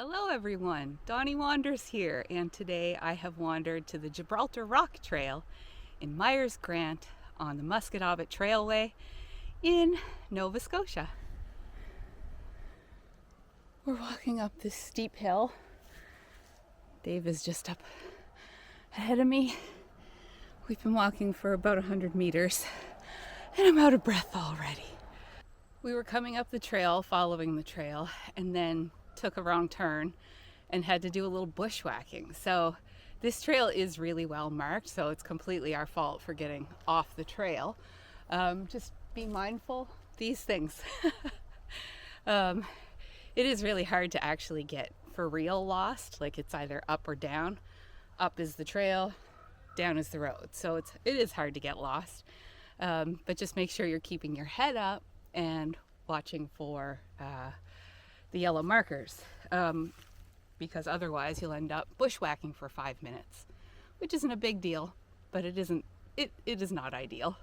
Hello everyone, Donnie Wanders here, and today I have wandered to the Gibralter Rock Trail in Myers Grant on the Musquodoboit Trailway in Nova Scotia. We're walking up this steep hill. Dave is just up ahead of me. We've been walking for about 100 meters and I'm out of breath already. We were coming up the trail, following the trail, and then took a wrong turn and had to do a little bushwhacking. So this trail is really well marked, so it's completely our fault for getting off the trail. Just be mindful, these things. It is really hard to actually get for real lost. Like, it's either up or down. Up is the trail, down is the road. So it is hard to get lost. But just make sure you're keeping your head up and watching for the yellow markers, because otherwise you'll end up bushwhacking for 5 minutes, which isn't a big deal, but it is not ideal.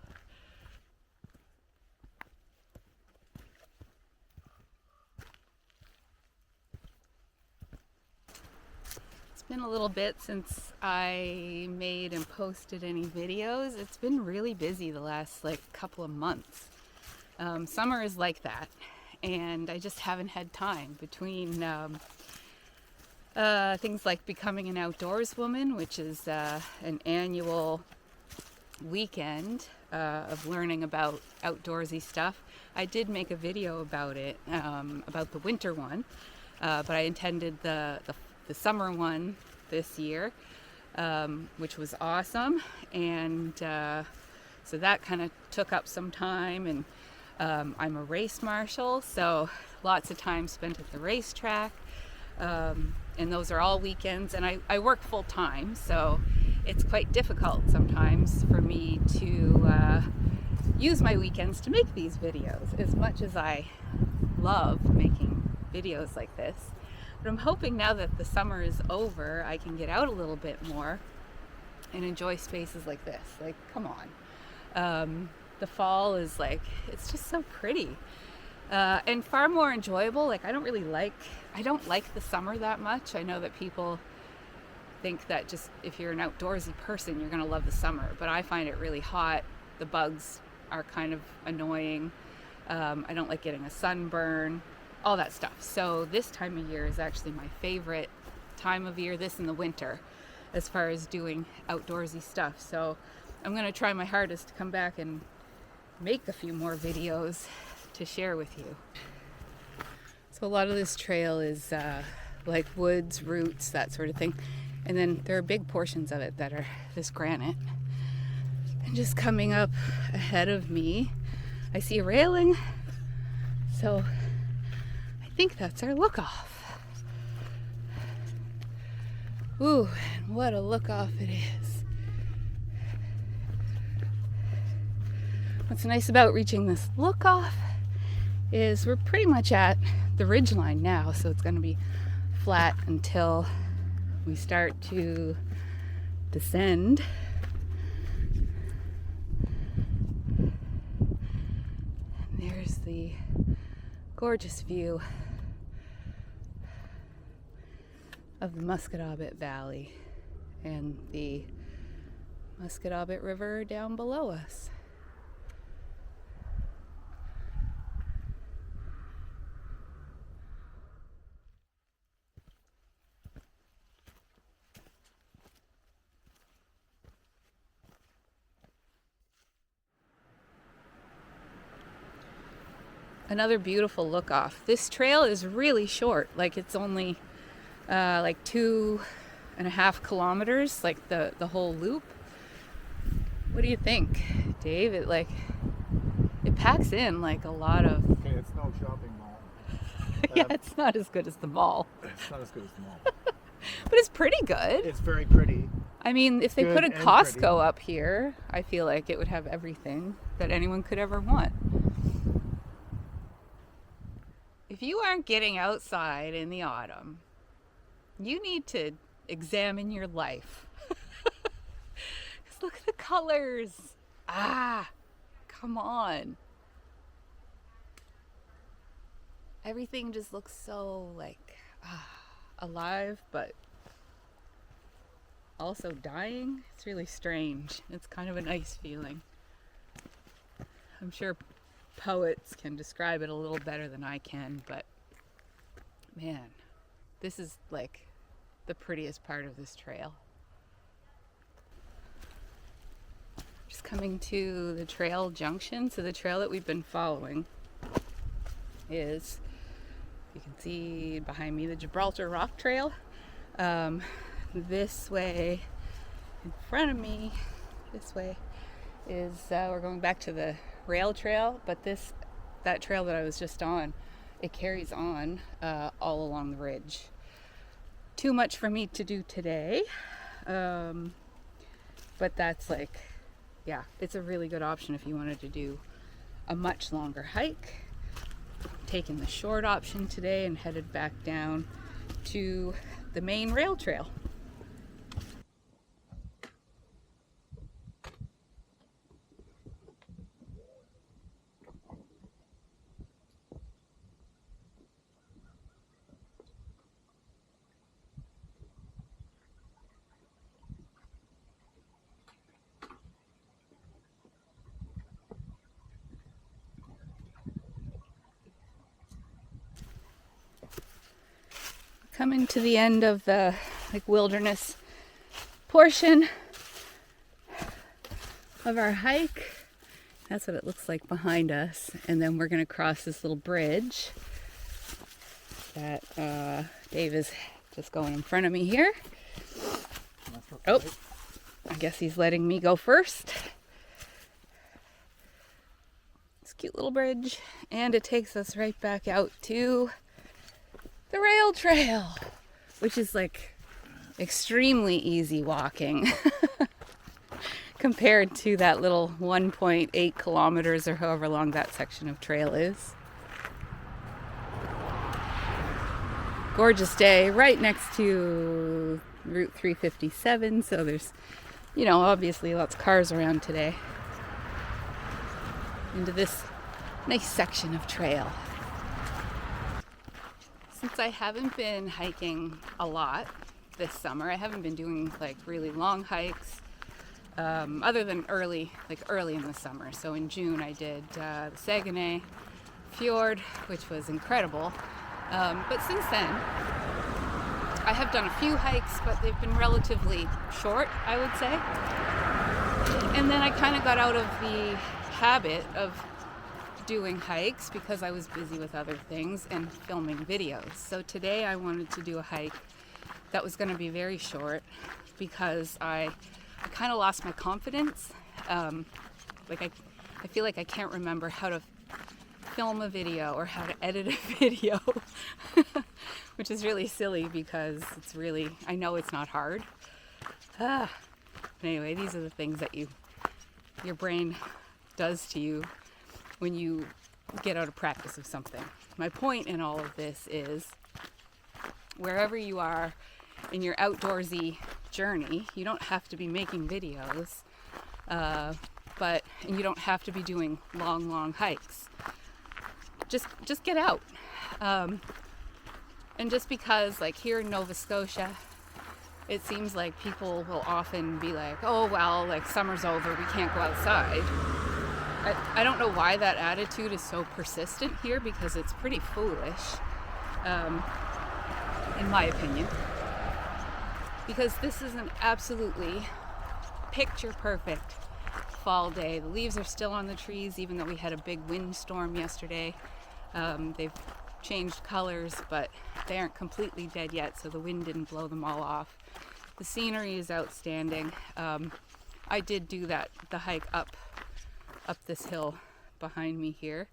It's been a little bit since I made and posted any videos. It's been really busy the last couple of months. Summer is like that, and I just haven't had time between things like becoming an outdoors woman, which is an annual weekend of learning about outdoorsy stuff. I did make a video about it, about the winter one, but I intended the summer one this year, which was awesome, and so that kind of took up some time. And I'm a race marshal, so lots of time spent at the racetrack, and those are all weekends, and I work full time, so it's quite difficult sometimes for me to use my weekends to make these videos, as much as I love making videos like this. But I'm hoping now that the summer is over, I can get out a little bit more and enjoy spaces like this. Like, come on. The fall is it's just so pretty, and far more enjoyable. I don't like the summer that much. I know that people think that just if you're an outdoorsy person, you're gonna love the summer, but I find it really hot. The bugs are kind of annoying. I don't like getting a sunburn, all that stuff. So this time of year is actually my favorite time of year, this in the winter, as far as doing outdoorsy stuff. So I'm gonna try my hardest to come back and make a few more videos to share with you. So a lot of this trail is like woods, roots, that sort of thing. And then there are big portions of it that are this granite. And just coming up ahead of me, I see a railing. So I think that's our look off. Ooh, and what a look off it is. What's nice about reaching this look off is we're pretty much at the ridgeline now, so it's going to be flat until we start to descend. And there's the gorgeous view of the Musquodoboit Valley and the Musquodoboit River down below us. Another beautiful look off. This trail is really short. It's only 2.5 kilometers, the whole loop. What do you think, Dave? It packs in a lot of. Okay, it's no shopping mall. Yeah, it's not as good as the mall. It's not as good as the mall. But it's pretty good. It's very pretty. I mean, if they put a Costco up here, I feel like it would have everything that anyone could ever want. If you aren't getting outside in the autumn, you need to examine your life. Because look at the colors. Come on. Everything just looks so alive, but also dying. It's really strange. It's kind of a nice feeling. I'm sure poets can describe it a little better than I can, but man, this is like the prettiest part of this trail. Just coming to the trail junction. So the trail that we've been following is, you can see behind me, the Gibralter Rock Trail. This way in front of me, this way is, we're going back to the rail trail, but that trail that I was just on, it carries on all along the ridge. Too much for me to do today, but that's like, yeah, it's a really good option if you wanted to do a much longer hike. Taken the short option today and headed back down to the main rail trail. Coming to the end of the wilderness portion of our hike. That's what it looks like behind us. And then we're going to cross this little bridge that Dave is just going in front of me here. Oh, I guess he's letting me go first. This cute little bridge. And it takes us right back out to the rail trail, which is like extremely easy walking compared to that little 1.8 kilometers or however long that section of trail is. Gorgeous day right next to Route 357, so there's, obviously lots of cars around today. Into this nice section of trail. Since I haven't been hiking a lot this summer, I haven't been doing like really long hikes, other than early in the summer. So in June I did the Saguenay Fjord, which was incredible. But since then, I have done a few hikes, but they've been relatively short, I would say. And then I kind of got out of the habit of doing hikes because I was busy with other things and filming videos. So today I wanted to do a hike that was going to be very short because I kind of lost my confidence. I feel like I can't remember how to film a video or how to edit a video, which is really silly because I know it's not hard. Anyway, these are the things that your brain does to you when you get out of practice of something. My point in all of this is, wherever you are in your outdoorsy journey, you don't have to be making videos, and you don't have to be doing long hikes. Just get out. And just because, like here in Nova Scotia, it seems like people will often be like, oh, well, like summer's over, we can't go outside. I don't know why that attitude is so persistent here, because it's pretty foolish, in my opinion. Because this is an absolutely picture perfect fall day. The leaves are still on the trees, even though we had a big windstorm yesterday. They've changed colors, but they aren't completely dead yet, so the wind didn't blow them all off. The scenery is outstanding. I did do the hike up this hill behind me here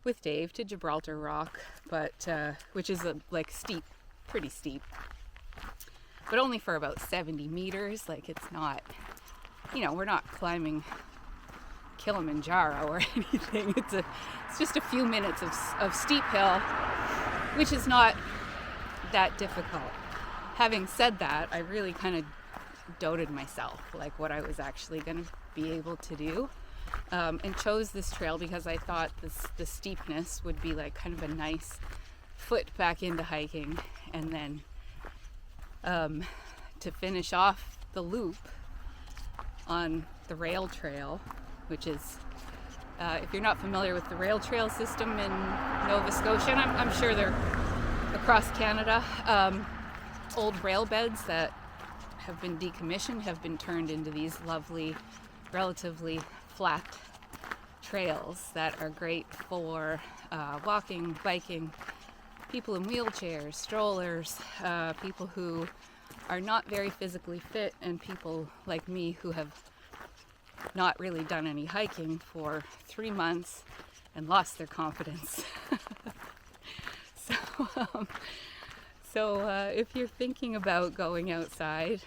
with Dave to Gibraltar Rock, but which is steep, pretty steep, but only for about 70 meters. Like, it's not, we're not climbing Kilimanjaro or anything. It's just a few minutes of steep hill, which is not that difficult. Having said that, I really kind of doubted myself, like what I was actually going to be able to do, and chose this trail because I thought the steepness would be like kind of a nice foot back into hiking, and then to finish off the loop on the rail trail, which is, if you're not familiar with the rail trail system in Nova Scotia, and I'm sure they're across Canada, old rail beds that have been decommissioned have been turned into these lovely, relatively flat trails that are great for walking, biking, people in wheelchairs, strollers, people who are not very physically fit, and people like me who have not really done any hiking for 3 months and lost their confidence. So if you're thinking about going outside,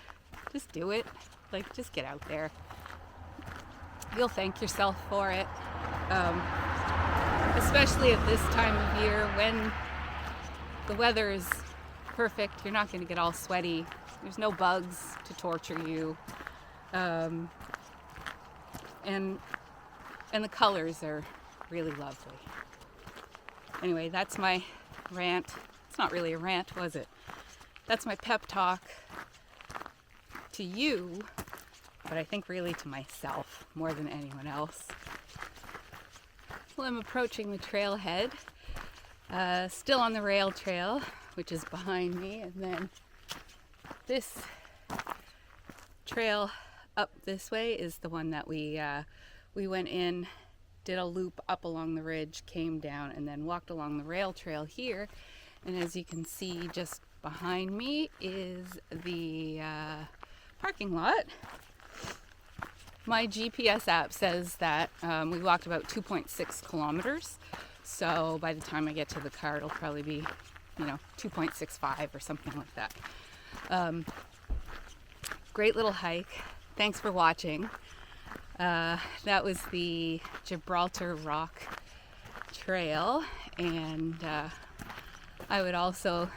just do it. Like, just get out there. You'll thank yourself for it. Especially at this time of year when the weather is perfect. You're not going to get all sweaty. There's no bugs to torture you. And the colors are really lovely. Anyway, that's my rant. It's not really a rant, was it? That's my pep talk to you, but I think really to myself more than anyone else. Well, I'm approaching the trailhead, still on the rail trail, which is behind me, and then this trail up this way is the one that we went in, did a loop up along the ridge, came down, and then walked along the rail trail here. And as you can see, just behind me is the parking lot. My GPS app says that we walked about 2.6 kilometers. So by the time I get to the car, it'll probably be, 2.65 or something like that. Great little hike. Thanks for watching. That was the Gibralter Rock Trail, and I would also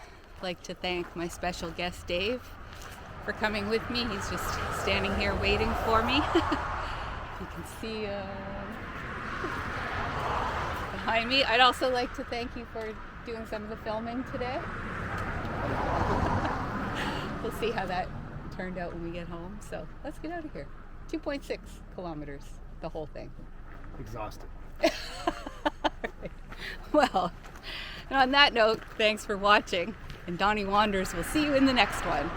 like to thank my special guest Dave for coming with me. He's just standing here waiting for me. You can see behind me. I'd also like to thank you for doing some of the filming today. We'll see how that turned out when we get home. So let's get out of here. 2.6 kilometers, the whole thing. Exhausted. Well, and on that note, thanks for watching, and Donnie Wanders will see you in the next one.